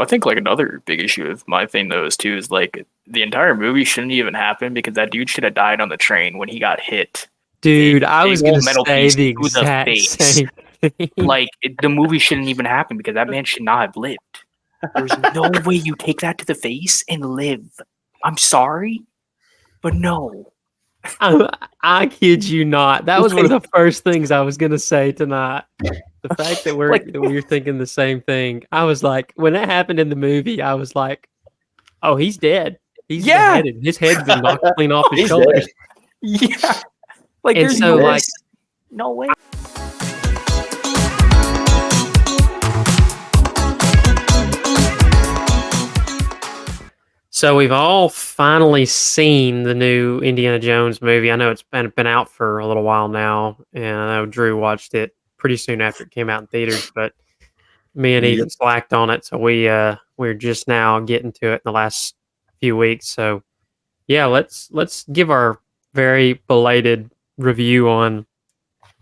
Well, I think like another big issue with my thing though is too is like the entire movie shouldn't even happen because that dude should have died on the train when he got hit with Dude, I a was whole gonna metal say piece the to the exact face. same thing. Like the movie shouldn't even happen because that man should not have lived. There's no way you take that to the face and live. I'm sorry, but no. I kid you not. That was one of Like, the first things I was gonna say tonight. The fact that like we're thinking the same thing. I was like, when that happened in the movie, I was like, oh, he's dead. He's yeah, beheaded. His head's been knocked clean off his He's dead. shoulders. yeah. Like And there's so, no like, no way. so we've all finally seen the new Indiana Jones movie. I know it's been out for a little while now, and I know Drew watched it pretty soon after it came out in theaters, but me and Yep. Ethan slacked on it, so we're just now getting to it in the last few weeks. So yeah, let's give our very belated review on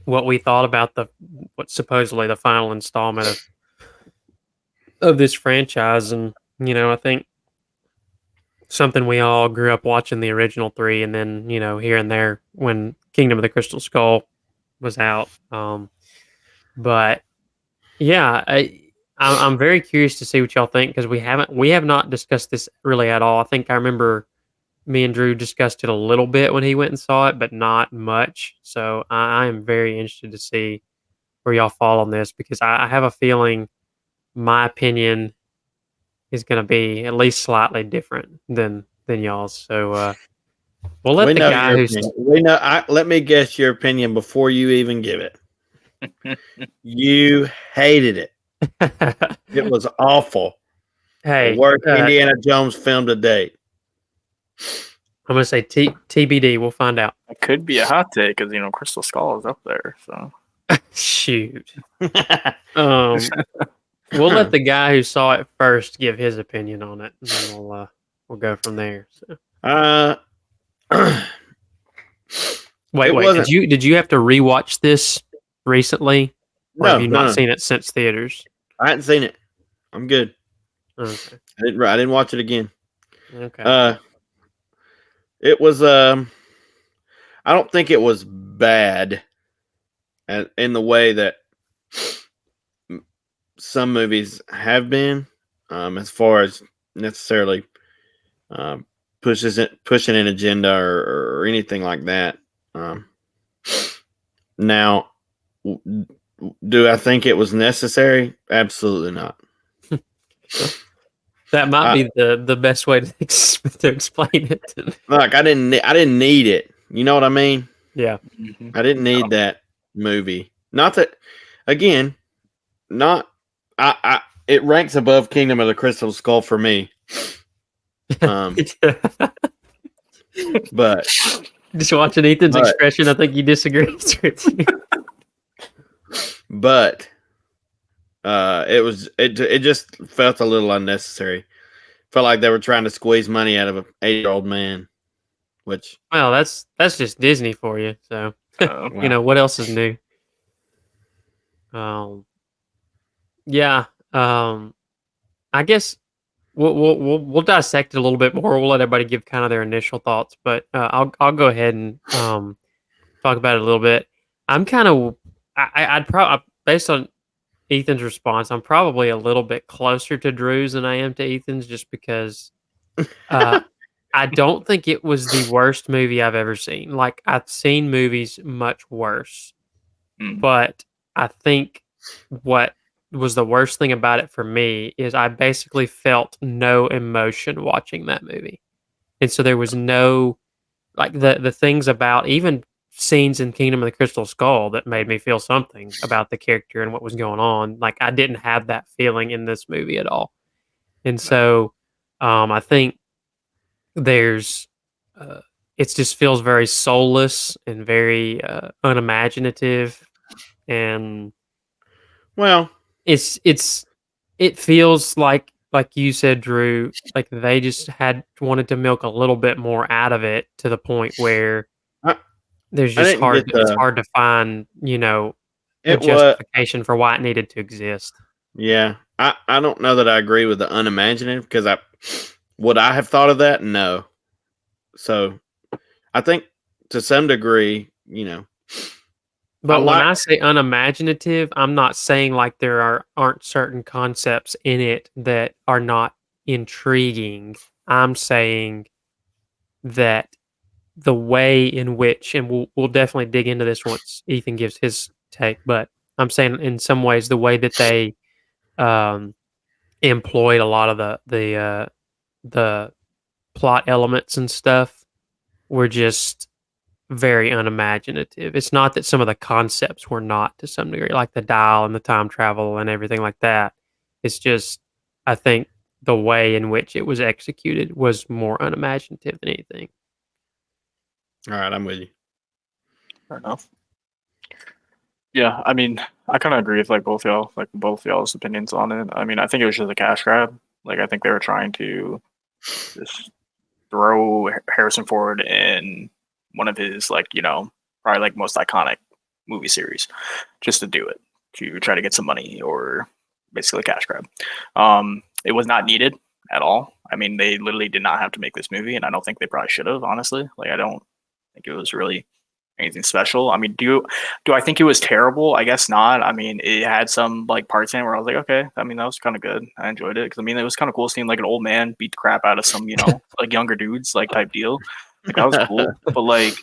what we thought about the what's supposedly the final installment of this franchise. And I think something we all grew up watching the original three, and then here and there when Kingdom of the Crystal Skull was out. But yeah, I'm very curious to see what y'all think because we have not discussed this really at all. I think I remember me and Drew discussed it a little bit when he went and saw it, but not much. So I am very interested to see where y'all fall on this because I have a feeling my opinion is going to be at least slightly different than y'all's. So we'll let We the know guy your who's opinion. We know. Let me guess your opinion before you even give it. You hated it. It was awful. The hey, worst I'm Indiana Jones film to date. going to say TBD. We'll find out. It could be a hot take because Crystal Skull is up there. So Shoot. Um, we'll let the guy who saw it first give his opinion on it, and then we'll go from there. So. uh, Wait. it wasn't. Did you have to rewatch this recently, or have No, you no, not no. seen it since theaters? I hadn't seen it. I'm good. Okay. I didn't watch it again. Okay. It was. I don't think it was bad, in the way that some movies have been, as far as necessarily pushing an agenda or anything like that. Now, do I think it was necessary? Absolutely not. That might be the best way to explain it. Like I didn't need it. You know what I mean? Yeah. I didn't need that movie. Not that, again, not I. It ranks above Kingdom of the Crystal Skull for me. But Just watching Ethan's expression, I think he disagrees with you. But it just felt a little unnecessary. Felt like they were trying to squeeze money out of an 8-year-old man. Which, well, that's just Disney for you. So wow. what else is new? Yeah. I guess we'll dissect it a little bit more. We'll let everybody give kind of their initial thoughts, but I'll go ahead and talk about it a little bit. I'm kind of I'd probably, based on Ethan's response, I'm probably a little bit closer to Drew's than I am to Ethan's, just because I don't think it was the worst movie I've ever seen. Like, I've seen movies much worse, but I think what was the worst thing about it for me is I basically felt no emotion watching that movie. And so there was no, like, the things about even scenes in Kingdom of the Crystal Skull that made me feel something about the character and what was going on. Like, I didn't have that feeling in this movie at all. And so I think there's it just feels very soulless and very unimaginative, and well, it feels like you said, Drew, like they just wanted to milk a little bit more out of it, to the point where there's just it's hard to find a it was justification for why it needed to exist. Yeah, I don't know that I agree with the unimaginative because would I have thought of that? No. So I think to some degree, But when like I say unimaginative, I'm not saying like aren't certain concepts in it that are not intriguing. I'm saying that the way in which, and we'll definitely dig into this once Ethan gives his take, but I'm saying in some ways the way that they um, employed a lot of the plot elements and stuff were just very unimaginative. It's not that some of the concepts were not to some degree, like the dial and the time travel and everything like that. It's just, I think the way in which it was executed was more unimaginative than anything. all right, I'm with you. Fair enough. Yeah, I mean, I kind of agree with both y'all's opinions on it. I mean, I think it was just a cash grab. Like, I think they were trying to just throw Harrison Ford in one of his probably like most iconic movie series, just to do it to try to get some money or basically a cash grab. It was not needed at all. I mean, they literally did not have to make this movie, and I don't think they probably should have. Honestly, like I don't think it was really anything special. I mean, do I think it was terrible? I guess not. I mean, it had some like parts in it where I was like, okay, I mean, that was kind of good. I enjoyed it because I mean, it was kind of cool seeing like an old man beat the crap out of some, like younger dudes, like type deal. Like that was cool. But like,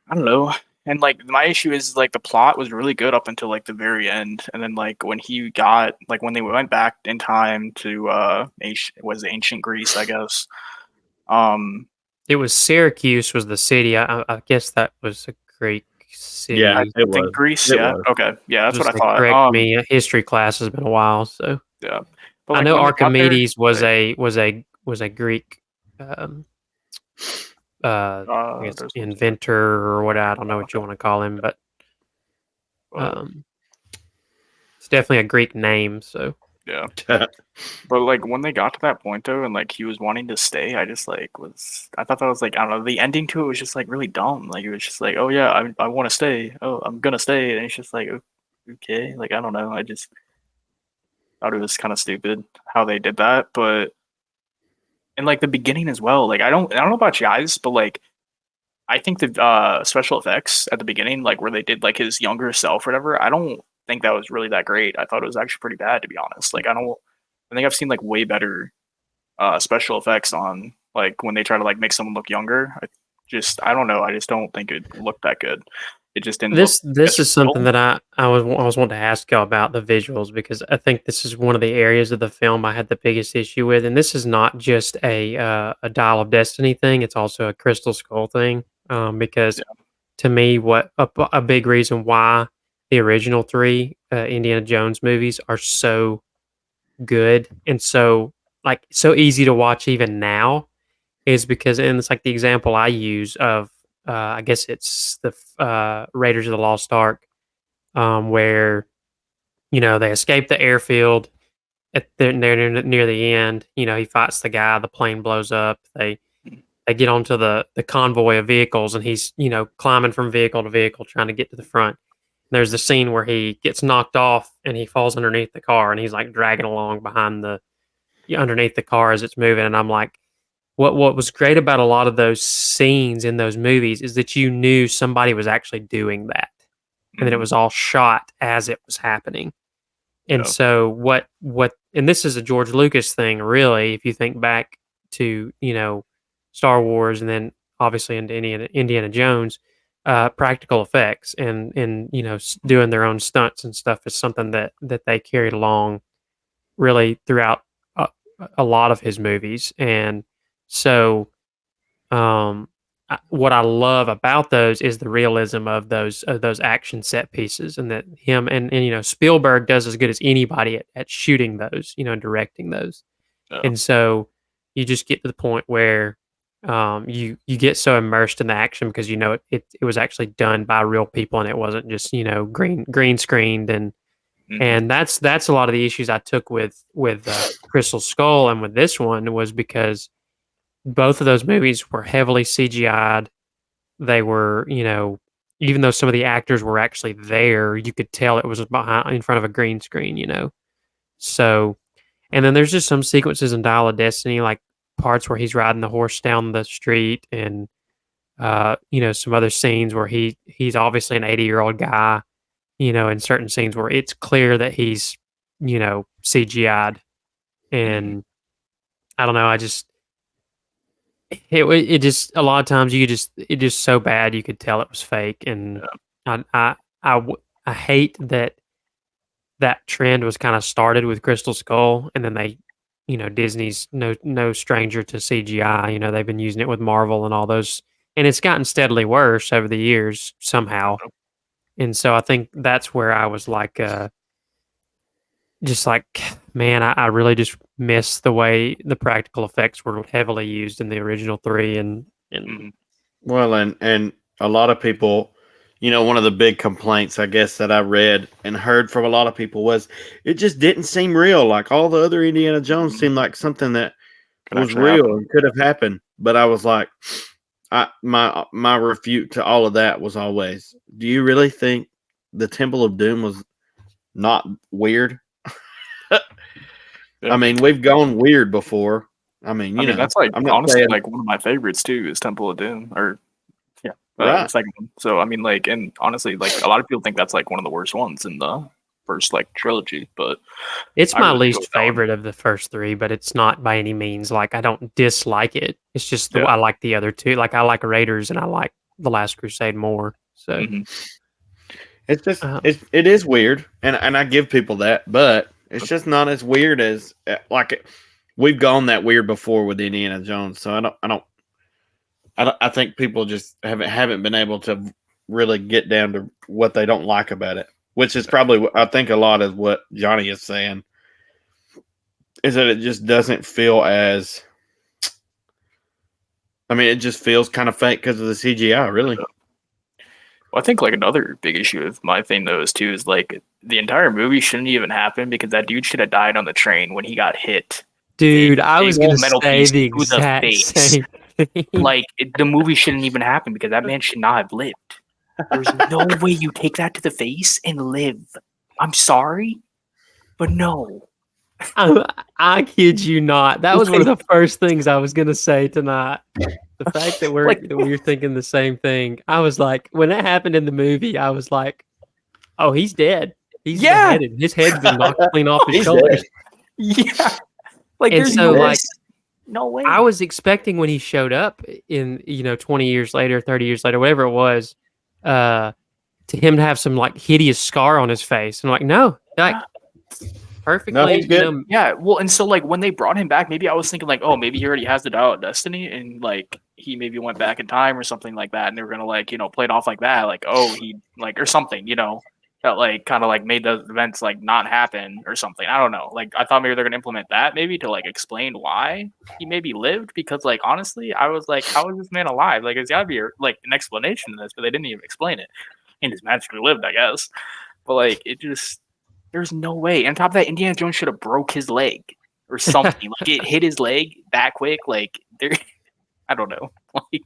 I don't know. And like my issue is like the plot was really good up until like the very end, and then like when they went back in time to ancient Greece, I guess. Um, It was Syracuse was the city. I guess that was a Greek Yeah, I city. it think was. Greece. It Yeah. was. Okay. Yeah, that's what Just I like thought. correct me. History class has been a while, so Yeah. But I like know when they got there, Archimedes was like a Greek, um, I guess there's one second. inventor or what, I don't know what you Okay. want to call him, but But um, it's definitely a Greek name. So yeah. But like when they got to that point though, and like he was wanting to stay, I thought that was like I don't know, the ending to it was just like really dumb. Like it was just like, oh yeah, I want to stay. Oh, I'm gonna stay, and it's just like okay, like I don't know. I just thought it was kind of stupid how they did that, but and like the beginning as well. Like I don't know about you guys, but like I think the special effects at the beginning, like where they did like his younger self or whatever, I don't think that was really that great. I thought it was actually pretty bad to be honest. Like I think I've seen like way better special effects on like when they try to like make someone look younger. I don't know. I just don't think it looked that good. It just didn't look this as is something real. that I was wanting to ask y'all about the visuals, because I think this is one of the areas of the film I had the biggest issue with, and this is not just a Dial of Destiny thing; it's also a Crystal Skull thing. Because Yeah. to me, what a big reason why the original three Indiana Jones movies are so good and so easy to watch even now is because, and it's like the example I use of, I guess it's the Raiders of the Lost Ark, where they escape the airfield near the end. He fights the guy, the plane blows up. They get onto the convoy of vehicles, and he's climbing from vehicle to vehicle trying to get to the front. There's the scene where he gets knocked off and he falls underneath the car, and he's like dragging along behind underneath the car as it's moving. And I'm like, what was great about a lot of those scenes in those movies is that you knew somebody was actually doing that, and that it Mhm. was all shot as it was happening. And Yeah. so and this is a George Lucas thing, really, if you think back to, Star Wars, and then obviously into Indiana Jones, practical effects and doing their own stunts and stuff is something that they carried along really throughout a, a lot of his movies. And so what I love about those is the realism of those action set pieces, and that him and Spielberg does as good as anybody at shooting those, and directing those. Yeah. And so you just get to the point where you get so immersed in the action because it was actually done by real people, and it wasn't just green screened. Mhm. And that's a lot of the issues I took with Crystal Skull and with this one, was because both of those movies were heavily CGI'd. They were, even though some of the actors were actually there, you could tell it was behind in front of a green screen. So, and then there's just some sequences in Dial of Destiny, like parts where he's riding the horse down the street, and some other scenes where he's obviously an 80-year-old guy, in certain scenes where it's clear that he's, CGI'd. And I don't know, it just a lot of times it just so bad you could tell it was fake. And I hate that trend was kind of started with Crystal Skull, and then Disney's no stranger to CGI. They've been using it with Marvel and all those, and it's gotten steadily worse over the years somehow. And so I think that's where I was like, just like, man, I really just miss the way the practical effects were heavily used in the original three. And Well, and a lot of people, one of the big complaints, I guess, that I read and heard from a lot of people was it just didn't seem real. Like all the other Indiana Jones seemed like something that was real and could have happened. But I was like, my refute to all of that was always, do you really think the Temple of Doom was not weird? I mean, we've gone weird before. I mean, that's like honestly like one of my favorites too is Temple of Doom, or the second one. So I mean, like, and honestly, like a lot of people think that's like one of the worst ones in the first like trilogy, but it's my least favorite of the first three. But it's not by any means like I don't dislike it. It's just I like the other two. Like I like Raiders and I like The Last Crusade more. So it's just it is weird, and I give people that, but it's just not as weird as we've gone that weird before with Indiana Jones. So I think people just haven't been able to really get down to what they don't like about it, which is probably, I think, a lot of what Johnny is saying, is that it just doesn't feel as, I mean, it just feels kind of fake because of the CGI, really. Well, I think like another big issue with my thing though is like the entire movie shouldn't even happen because that dude should have died on the train when he got hit. Dude, I was going to say the exact same thing. Like the movie shouldn't even happen because that man should not have lived. There's no way you take that to the face and live. I'm sorry, but no. I kid you not. That was one of the first things I was going to say tonight. The fact that we're thinking the same thing. I was like, when that happened in the movie, I was like, oh, he's dead. He's beheaded. His head's been knocked clean off his shoulders. Yeah. Like, and so, no way. I was expecting when he showed up in, 20 years later, 30 years later, whatever it was, to him to have some like hideous scar on his face. And I'm like, no, like perfectly. No, he's good. Yeah. Well, and so like when they brought him back, maybe I was thinking like, oh, maybe he already has the Dial of Destiny, and like he maybe went back in time or something like that, and they were gonna like play it off like that, like oh he like or something, that like kind of like made those events like not happen or something. I don't know. Like I thought maybe they're gonna implement that maybe to like explain why he maybe lived, because like honestly I was like, how is this man alive? Like it's gotta be like an explanation to this, but they didn't even explain it. He just magically lived, I guess. But like it just, there's no way. And on top of that, Indiana Jones should have broke his leg or something. Like it hit his leg that quick. Like there, I don't know. Like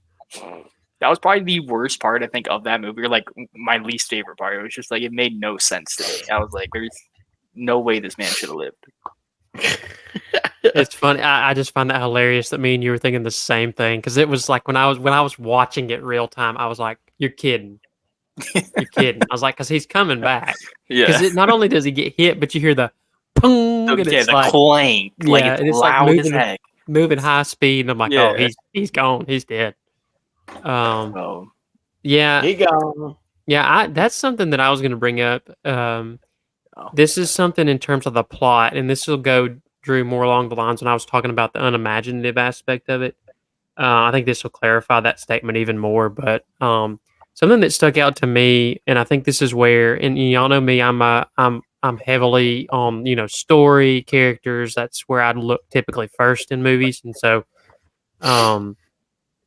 that was probably the worst part, I think, of that movie, or like my least favorite part. It was just like it made no sense to me. I was like, there's no way this man should have lived. It's funny. I just find that hilarious that me and you were thinking the same thing, because it was like when I was watching it real time, I was like, "You're kidding, you're kidding." I was like, "Because he's coming back." Yeah. Because not only does he get hit, but you hear the pung, and it's the like clank, like it's loud as heck, moving high speed, and I'm like, "Oh, he's gone, he's dead." Yeah, he gone. Yeah, that's something that I was going to bring up. This is something in terms of the plot, and this will go, Drew, more along the lines when I was talking about the unimaginative aspect of it. I think this will clarify that statement even more. But something that stuck out to me, and I think this is where, and y'all know me, I'm heavily on story, characters. That's where I'd look typically first in movies, and so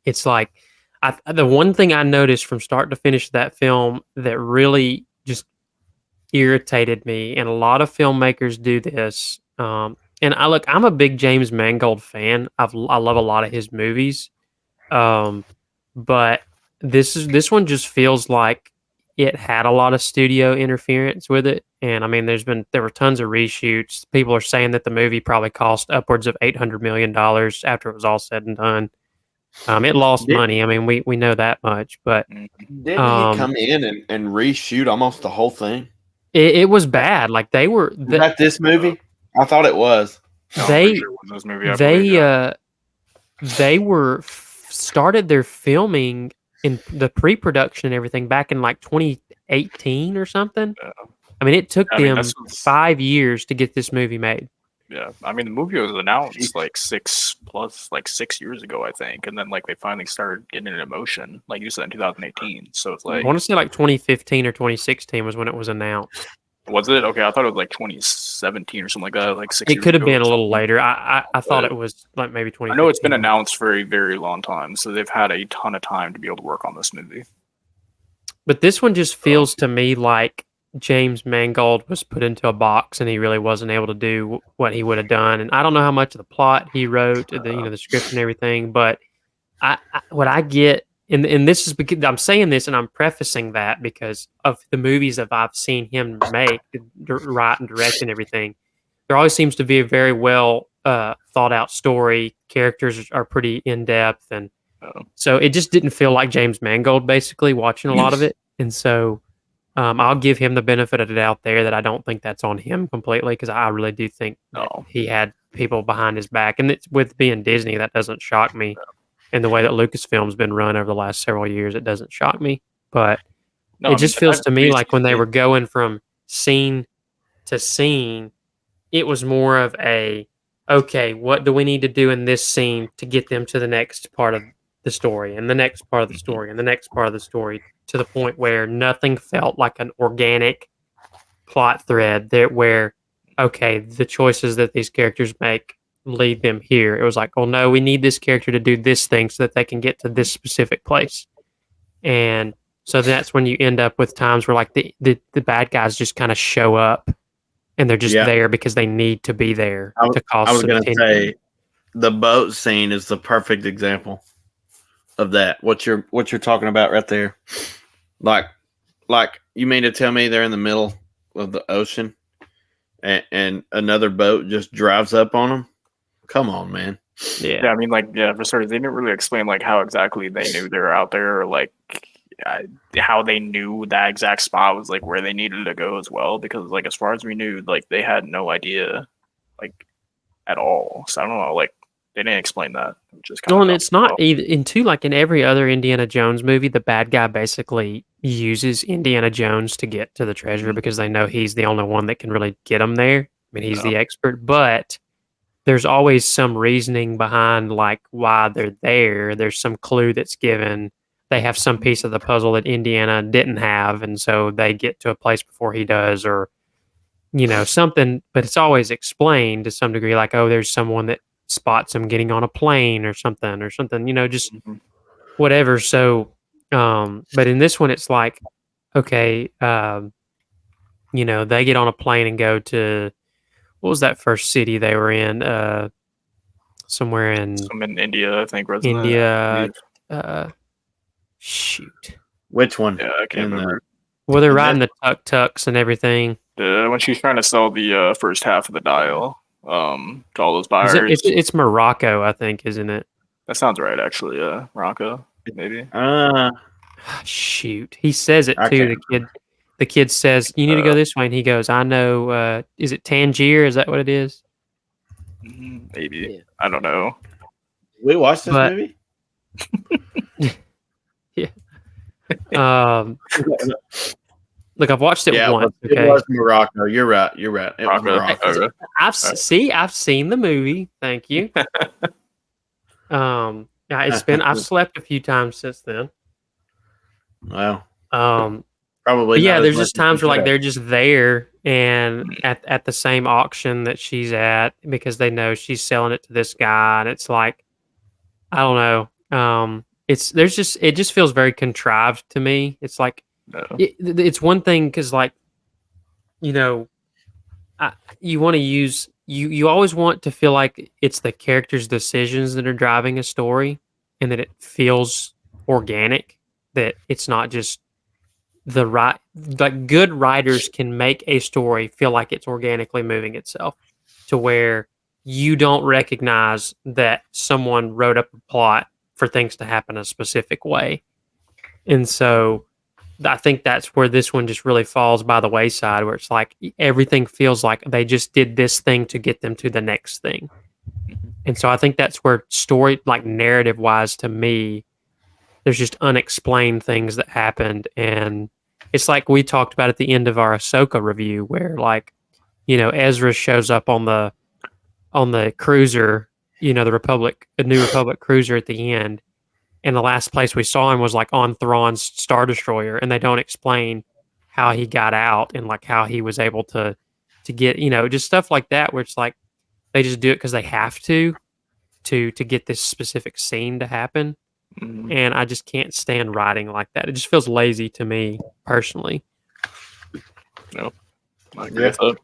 it's like the one thing I noticed from start to finish of that film that really just irritated me, and a lot of filmmakers do this. And I'm a big James Mangold fan. I love a lot of his movies, but this one just feels like it had a lot of studio interference with it, And I mean, there were tons of reshoots. People are saying that the movie probably cost upwards of $800 million after it was all said and done. It lost money. I mean, we know that much, but didn't he come in and reshoot almost the whole thing? It was bad. Like they were Was that this movie? I thought it was. They started their filming in the pre-production and everything back in like 2018 or something. Yeah. I mean, it took them 5 years to get this movie made. Yeah, I mean, the movie was announced like 6 years ago, I think, and then like they finally started getting it in motion, like you said, in 2018. So it's like I want to say like 2015 or 2016 was when it was announced. Was it? Okay, I thought it was like 2017 or something like that. Like 6 years It could have ago been or a little something. later. I thought it was like maybe 20. I know it's been announced for a very long time, so they've had a ton of time to be able to work on this movie. But this one just feels to me like James Mangold was put into a box and he really wasn't able to do what he would have done. And I don't know how much of the plot he wrote, the script and everything, but what I get, and this is because I'm saying this and I'm prefacing that because of the movies that I've seen him make, write and direct and everything. There always seems to be a very well thought out story. Characters are pretty in depth, and so it just didn't feel like James Mangold basically watching a lot of it. And so I'll give him the benefit of the doubt there that I don't think that's on him completely because I really do think he had people behind his back, and it's, with being Disney, that doesn't shock me. In the way that Lucasfilm's been run over the last several years, it doesn't shock me. But it just feels to me like when they were going from scene to scene, it was more of a, okay, what do we need to do in this scene to get them to the next part of the story and the next part of the story and the next part of the story, to the point where nothing felt like an organic plot thread there where, okay, the choices that these characters make lead them here. It was like, oh no, we need this character to do this thing so that they can get to this specific place. And so that's when you end up with times where like the bad guys just kind of show up and they're just there because they need to be there to cause. I was going to say the boat scene is the perfect example of that. What you're talking about right there. Like you mean to tell me they're in the middle of the ocean and another boat just drives up on them? Come on, man. Yeah, I mean, like, for starters, they didn't really explain like how exactly they knew they were out there, or like how they knew that exact spot was like where they needed to go as well. Because like as far as we knew, like they had no idea, like at all. So I don't know, like they didn't explain that. Just and it's not either. Like in every other Indiana Jones movie, the bad guy basically uses Indiana Jones to get to the treasure because they know he's the only one that can really get them there. I mean, he's the expert, but there's always some reasoning behind like why they're there. There's some clue that's given. They have some piece of the puzzle that Indiana didn't have, and so they get to a place before he does, or something. But it's always explained to some degree, like, oh, there's someone that spots him getting on a plane or something, just whatever. So, but in this one, it's like, okay, they get on a plane and go to, what was that first city they were in? Somewhere in India, I think. India. Shoot. Which one? Yeah, I can't remember. Well, they're riding the tuk-tuks and everything. When she's trying to sell the first half of the dial to all those buyers. It's Morocco, I think, isn't it? That sounds right, actually. Morocco, maybe. Shoot. He says it too. The kid says, you need to go this way. And he goes, I know. Is it Tangier? Is that what it is? Maybe. Yeah. I don't know. We watched this movie? Yeah. Look, I've watched it once. It was Morocco. You're right. It was Morocco. I've seen the movie. Thank you. I've slept a few times since then. Wow. Probably. Yeah, there's just times where like they're just there and at the same auction that she's at because they know she's selling it to this guy, and it's like, I don't know. It just feels very contrived to me. It's like it's one thing because like you want to use you always want to feel like it's the character's decisions that are driving a story and that it feels organic, that it's not just the right, like good writers can make a story feel like it's organically moving itself to where you don't recognize that someone wrote up a plot for things to happen a specific way. And so I think that's where this one just really falls by the wayside, where it's like everything feels like they just did this thing to get them to the next thing. And so I think that's where story, like narrative wise, to me, there's just unexplained things that happened. And it's like we talked about at the end of our Ahsoka review, where like, Ezra shows up on the cruiser, the New Republic cruiser at the end, and the last place we saw him was like on Thrawn's Star Destroyer, and they don't explain how he got out and like how he was able to get, just stuff like that, where it's like they just do it because they have to get this specific scene to happen. Mhm. And I just can't stand writing like that. It just feels lazy to me personally. No, I agree with that.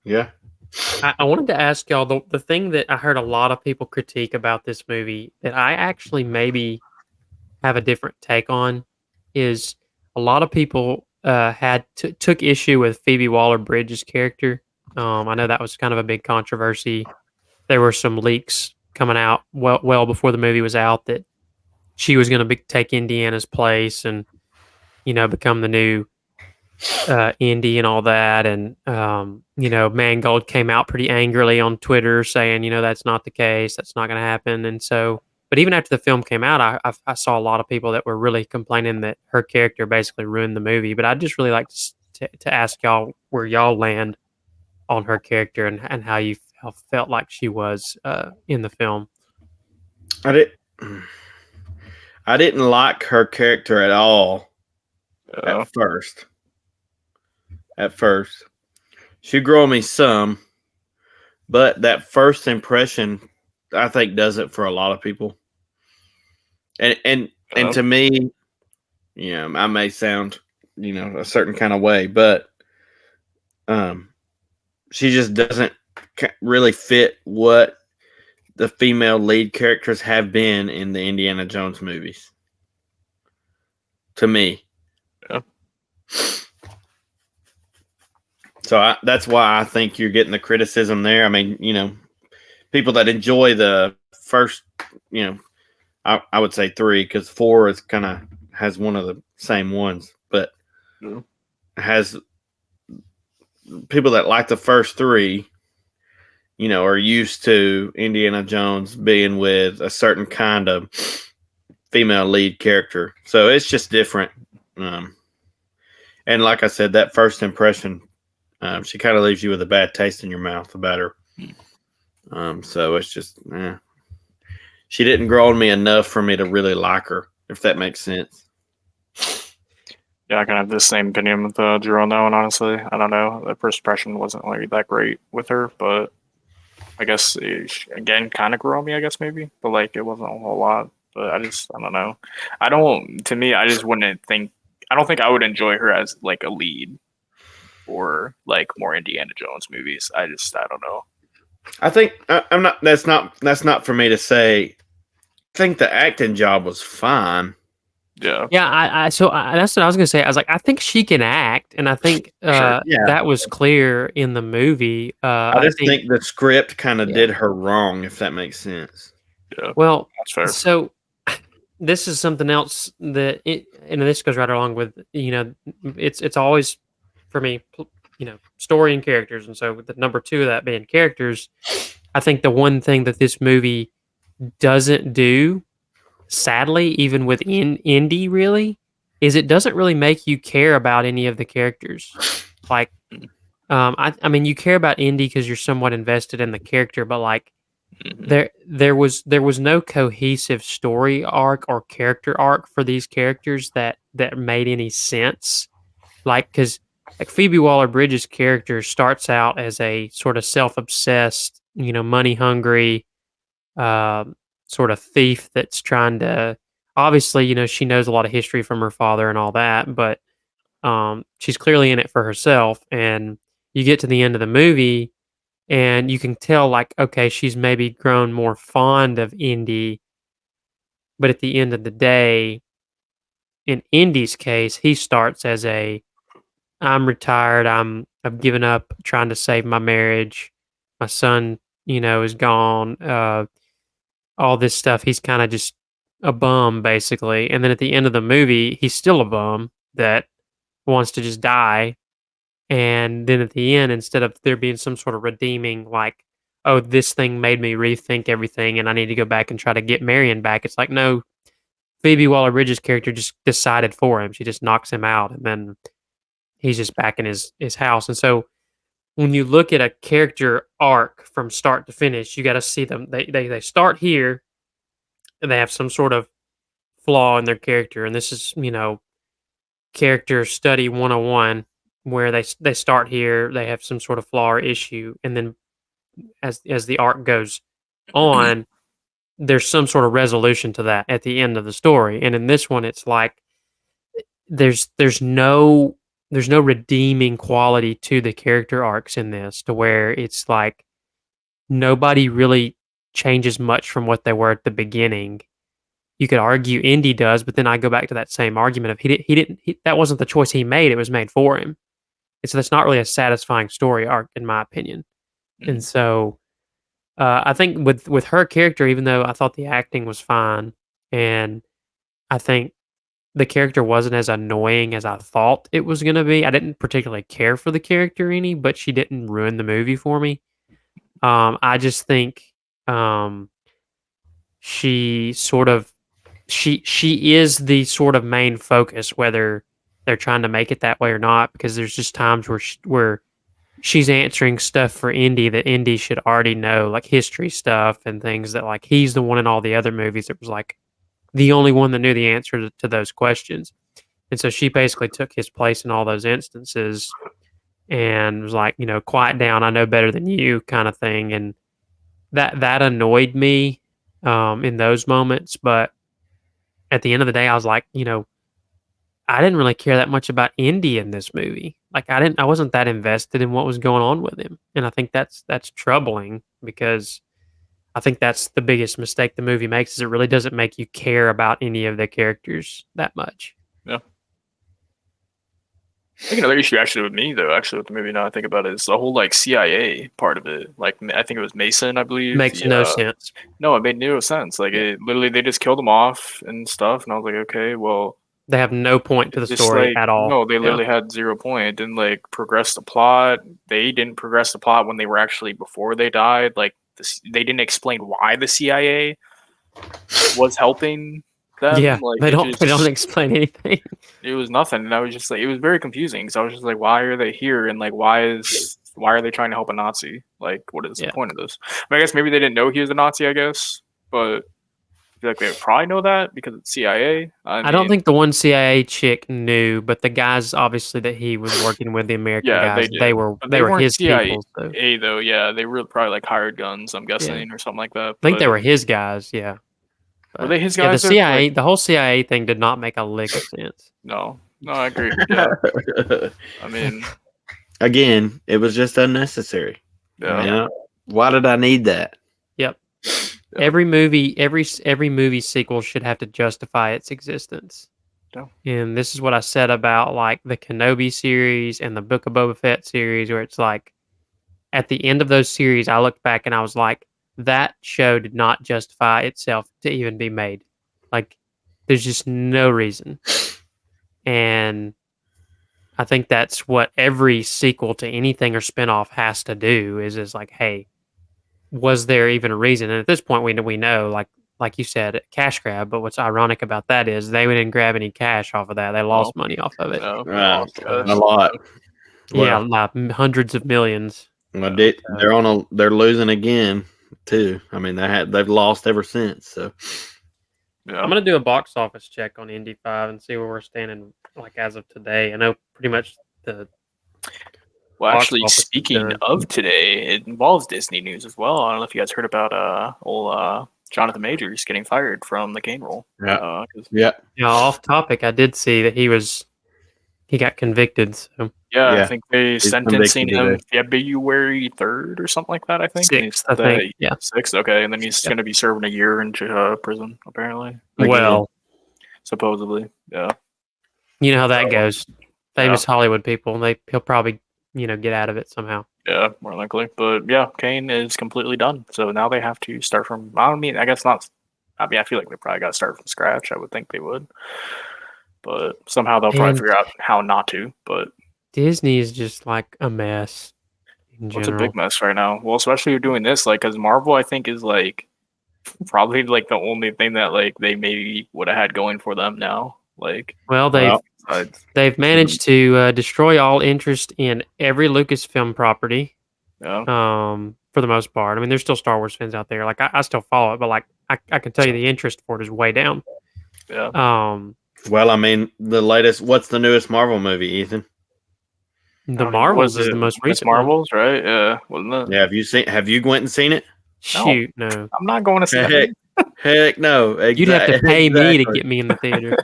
Yeah. I wanted to ask y'all the thing that I heard a lot of people critique about this movie that I actually maybe have a different take on is a lot of people took issue with Phoebe Waller-Bridge's character. I know that was kind of a big controversy. There were some leaks coming out well before the movie was out that she was going to take Indiana's place and become the new Indy and all that. And Mangold came out pretty angrily on Twitter saying, that's not the case, that's not going to happen. And so, but even after the film came out, I saw a lot of people that were really complaining that her character basically ruined the movie. But I'd just really like to ask y'all where y'all land on her character and how you felt like she was in the film. I didn't like her character at all at first. She grew on me some, but that first impression, I think, does it for a lot of people. And to me, I may sound, a certain kind of way, but she just doesn't really fit what the female lead characters have been in the Indiana Jones movies. To me. Yeah. So that's why I think you're getting the criticism there. I mean, people that enjoy the first, I would say 3, because 4 is kind of has one of the same ones, but has people that like the first 3, are used to Indiana Jones being with a certain kind of female lead character. So it's just different. And like I said, that first impression, she kind of leaves you with a bad taste in your mouth about her. So it's just, she didn't grow on me enough for me to really like her, if that makes sense. Yeah, I kind of have the same opinion with Drew on that one, honestly. I don't know. The first impression wasn't really that great with her, but I guess, again, kind of grew on me, I guess, maybe. But, like, it wasn't a whole lot. But I don't know. I don't think I would enjoy her as, like, a lead or, like, more Indiana Jones movies. I don't know. I think that's not for me to say. I think the acting job was fine. Yeah. Yeah, that's what I was gonna say. I was like, I think she can act, and I think that was clear in the movie. I just think the script kind of did her wrong, if that makes sense. Yeah. Well, that's fair. So this is something else that and this goes right along with it's always for me, story and characters, and so with the number 2 of that being characters, I think the one thing that this movie doesn't do, sadly, even within Indy, really, is it doesn't really make you care about any of the characters. Like, I mean, you care about Indy because you're somewhat invested in the character, but like, there was no cohesive story arc or character arc for these characters that made any sense. Like, because like Phoebe Waller-Bridge's character starts out as a sort of self-obsessed, money hungry, sort of thief that's trying to, obviously, she knows a lot of history from her father and all that, but she's clearly in it for herself. And you get to the end of the movie and you can tell, like, okay, she's maybe grown more fond of Indy, but at the end of the day, in Indy's case, he starts as I'm retired. I've given up trying to save my marriage. My son, is gone. All this stuff. He's kind of just a bum, basically. And then at the end of the movie, he's still a bum that wants to just die. And then at the end, instead of there being some sort of redeeming, like, oh, this thing made me rethink everything, and I need to go back and try to get Marion back. It's like, no, Phoebe Waller-Bridge's character just decided for him. She just knocks him out, and then he's just back in his house. And so when you look at a character arc from start to finish, you got to see them. They start here, and they have some sort of flaw in their character, and this is character study 101, where they start here, they have some sort of flaw or issue, and then as the arc goes on, there's some sort of resolution to that at the end of the story. And in this one, it's like there's no redeeming quality to the character arcs in this, to where it's like nobody really changes much from what they were at the beginning. You could argue Indy does, but then I go back to that same argument of that wasn't the choice he made, it was made for him. And so that's not really a satisfying story arc, in my opinion. And so I think with her character, even though I thought the acting was fine, and I think the character wasn't as annoying as I thought it was going to be. I didn't particularly care for the character any, but she didn't ruin the movie for me. I just think she sort of she is the sort of main focus, whether they're trying to make it that way or not. Because there's just times where she's answering stuff for Indy that Indy should already know, like history stuff and things that, like, he's the one in all the other movies that was like the only one that knew the answer to those questions. And so she basically took his place in all those instances and was like, quiet down, I know better than you, kind of thing. And that annoyed me in those moments. But at the end of the day, I was like, I didn't really care that much about Indy in this movie. Like, I wasn't that invested in what was going on with him. And I think that's troubling, because I think that's the biggest mistake the movie makes, is it really doesn't make you care about any of the characters that much. Yeah. I think another issue actually with me, though, with the movie, now I think about it, is the whole like CIA part of it. Like, I think it was Mason, I believe. Makes no sense. No, it made no sense. Like, it literally, they just killed him off and stuff, and I was like, okay, well, they have no point to the story at all. No, they literally had 0 point. It didn't like progress the plot. They didn't progress the plot when they were actually before they died. Like, they didn't explain why the CIA was helping them. Yeah, like, they don't explain anything. It was nothing, and I was just like, it was very confusing, because I was just like, why are they here, and like, why are they trying to help a Nazi? Like, what is the point of this? I mean, I guess maybe they didn't know he was a Nazi, I guess, but I feel like they would probably know that because it's CIA. I don't think the one CIA chick knew, but the guys obviously that he was working with, the American guys, they were his CIA, people. Though, yeah, they were probably like hired guns, I'm guessing, or something like that. I think they were his guys, yeah. But, were they his guys? Yeah, the CIA, the whole CIA thing did not make a lick of sense. No, I agree. Yeah, I mean, again, it was just unnecessary. Yeah. Why did I need that? Yep. Every movie sequel should have to justify its existence. Yeah. And this is what I said about like the Kenobi series and the Book of Boba Fett series, where it's like at the end of those series, I looked back and I was like, that show did not justify itself to even be made. Like, there's just no reason. And I think that's what every sequel to anything or spinoff has to do, is like, hey, was there even a reason? And at this point, we know, like you said, cash grab. But what's ironic about that is they didn't grab any cash off of that. They lost money off of it. No, a lot. Yeah, like hundreds of millions. Well, they're losing again too. I mean, they've lost ever since. So I'm gonna do a box office check on Indy 5 and see where we're standing, like, as of today. I know pretty much the. Well, actually, speaking of today, it involves Disney news as well. I don't know if you guys heard about old Jonathan Majors getting fired from the game role. Yeah. Off topic, I did see that he got convicted. So. Yeah, I think they sentencing him February 3rd or something like that. I think 6th. I think. Yeah, 6th. Okay, and then he's going to be serving a year in prison, apparently. Well, supposedly, yeah. You know how that goes. Famous Hollywood people, he'll probably get out of it somehow. Yeah, more likely. But yeah, Kane is completely done. So now they have to start from. I guess not. I mean, I feel like they probably got to start from scratch. I would think they would, but somehow they'll probably figure out how not to. But Disney is just like a mess in general. It's a big mess right now. Well, especially you're doing this, like, because Marvel, I think, is like probably like the only thing that like they maybe would have had going for them now. Like, well, they've managed to destroy all interest in every Lucasfilm property. Yeah. For the most part, I mean, there's still Star Wars fans out there. Like, I still follow it, but like, I can tell you the interest for it is way down. Yeah. Well, I mean, what's the newest Marvel movie, Ethan? The Marvels is the most recent Marvels, right? Yeah, wasn't it? Yeah, have you went and seen it? Shoot, no. I'm not going to see it. Heck no. You'd have to pay me to get me in the theater.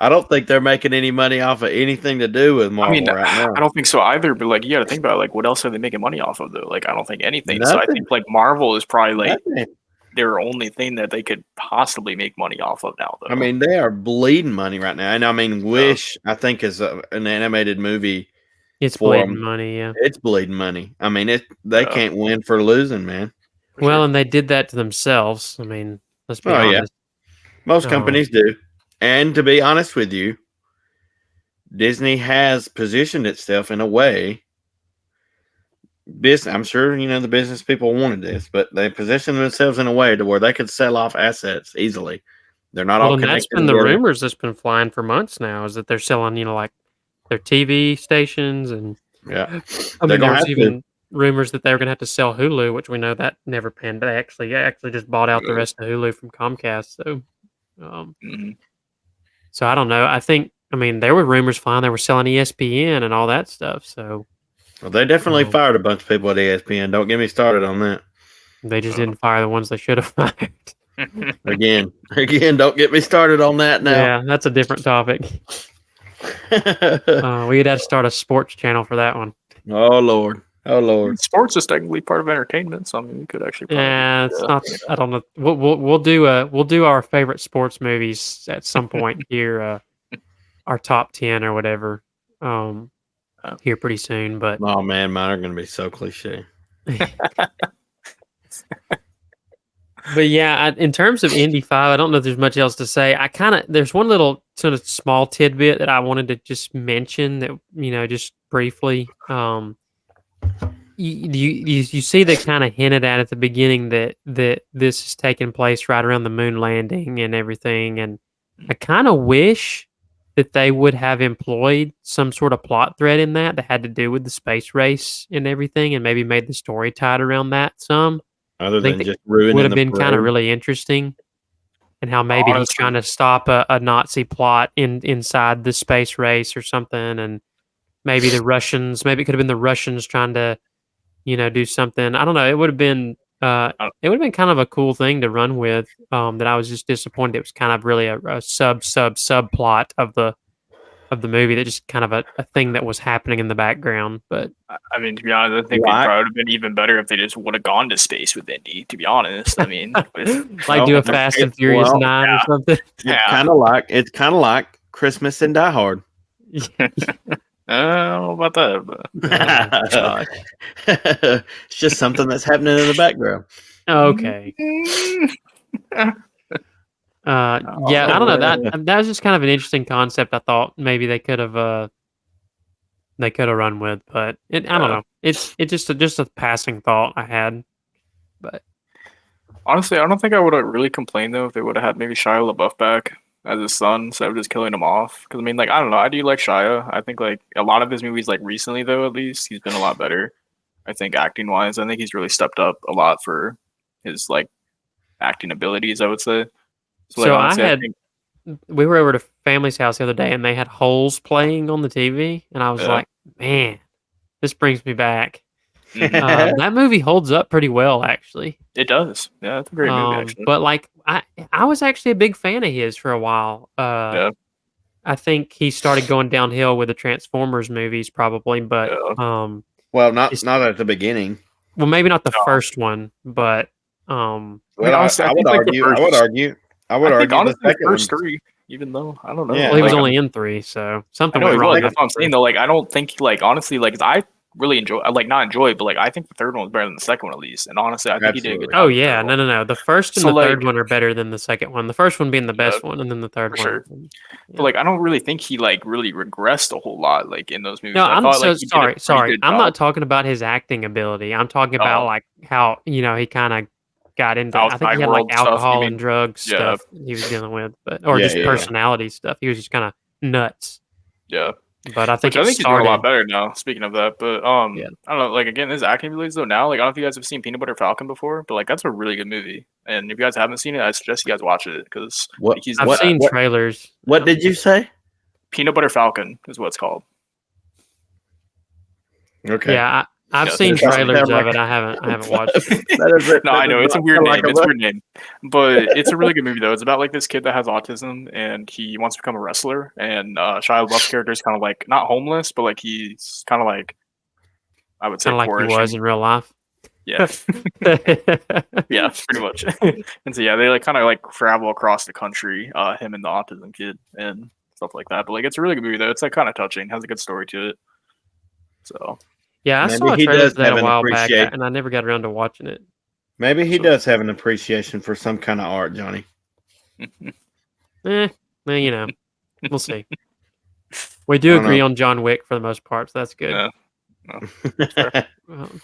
I don't think they're making any money off of anything to do with Marvel right now. I don't think so either, but like you gotta think about it, like what else are they making money off of though? Like I don't think anything. Nothing. So I think like Marvel is probably like their only thing that they could possibly make money off of now though. I mean, they are bleeding money right now. And I mean, Wish, I think, is an animated movie. It's bleeding money, yeah. It's bleeding money. I mean, they can't win for losing, man. Well, and they did that to themselves. I mean, let's be honest. Yeah. Most companies do. And to be honest with you, Disney has positioned itself in a way. I'm sure the business people wanted this, but they positioned themselves in a way to where they could sell off assets easily. They're not all connected. That's been the rumors that's been flying for months now, is that they're selling, like their TV stations and I mean, there's even rumors that they were going to have to sell Hulu, which we know that never panned. They actually just bought out the rest of Hulu from Comcast. So, so I don't know. I mean, there were rumors flying they were selling ESPN and all that stuff. So, well, they definitely fired a bunch of people at ESPN. Don't get me started on that. They just didn't fire the ones they should have fired. Again, don't get me started on that now. Yeah, that's a different topic. We'd have to start a sports channel for that one. Oh Lord. Sports is technically part of entertainment, so I mean, we could actually. It's not. I don't know. We'll do our favorite sports movies at some point here. Our top 10 or whatever. Here pretty soon, but oh man, mine are going to be so cliche. But yeah, in terms of Indy 5, I don't know if there's much else to say. There's one little sort of small tidbit that I wanted to just mention that, just briefly. You see they kind of hinted at the beginning that this is taking place right around the moon landing and everything. And I kind of wish that they would have employed some sort of plot thread in that had to do with the space race and everything, and maybe made the story tied around that some. Other than just ruining would have been kind of really interesting, and how maybe he's trying to stop a Nazi plot inside the space race or something, and maybe it could have been the Russians trying to, do something. I don't know. It would have been kind of a cool thing to run with. That I was just disappointed. It was kind of really a subplot of the movie, that just kind of a thing that was happening in the background. But I mean, to be honest, I think it probably would have been even better if they just would have gone to space with Indy, to be honest. I mean, do a Fast and Furious 9 or something. It's kind of like Christmas and Die Hard. I don't know about that, but it's just something that's happening in the background. Okay. I don't know, that was just kind of an interesting concept. I thought maybe they could have run with, but I don't know. It's just a passing thought I had. But honestly, I don't think I would have really complained though if they would have had maybe Shia LaBeouf back as his son instead of just killing him off. Because I mean, like, I don't know, I do like Shia. I think like a lot of his movies, like recently though, at least he's been a lot better. I think acting wise, I think he's really stepped up a lot for his like acting abilities, I would say. So honestly, we were over to family's house the other day, and they had Holes playing on the TV, and I was like, man, this brings me back. That movie holds up pretty well, actually. It does. Yeah, it's a great movie, actually. But like, I was actually a big fan of his for a while. I think he started going downhill with the Transformers movies, probably. But well, not at the beginning. Well, maybe not the first one, but I would argue. I would argue honestly, the first three. even though I don't know. Yeah, Well, he was like, only in 3, so I something know went he wrong. was. after That's what I'm 3. saying though. Like, I don't think like honestly, like I really enjoy, like not enjoy, but like I think the third one was better than the second one at least. And honestly, I think he did a good Absolutely. job. Oh with the yeah, third one. no. The first and So the third like, one are better than the second one. The first one being the yeah, best one, and then the third for one. sure. Yeah. But like, I don't really think he like really regressed a whole lot like in those movies. No, I I'm thought like so he did a sorry. pretty Sorry, good I'm job. not talking about his acting ability. I'm talking about Oh, like how he kind of got into. I think he outside had like world stuff. You alcohol and mean? drug Yeah, stuff he was dealing with, but or Yeah, just yeah. personality stuff. He was just kind of nuts. yeah. But I think Which I it think he's doing a lot started. better now. Speaking of that, but Yeah, I don't know. Like again, his acting abilities though now. Like I don't know if you guys have seen Peanut Butter Falcon before, but like that's a really good movie. And if you guys haven't seen it, I suggest you guys watch it because What like, he's I've in what that. seen what trailers. what did you say? Peanut Butter Falcon is what it's called. Okay. Yeah, I've Yeah, seen it's funny. trailers Sound of like it. I haven't watched it. that No, I does know it's a not weird sound like name. a It's a what? weird name, but it's a really good movie though. It's about like this kid that has autism and he wants to become a wrestler. And Shia LaBeouf's character is kind of like not homeless, but like he's kind of like I would say Kind of like he poorish. was And in real life. yeah, yeah, pretty much. And so yeah, they like kind of like travel across the country, him and the autism kid and stuff like that. But like it's a really good movie though. It's like kind of touching, has a good story to it. So Yeah, I Maybe saw a he trailer does for that have a an while back, appreciation. and I never got around to watching it. Maybe he So- does have an appreciation for some kind of art, Johnny. Well, we'll see. We I do don't agree know. on John Wick for the most part, so that's good. yeah, no, fair. Um,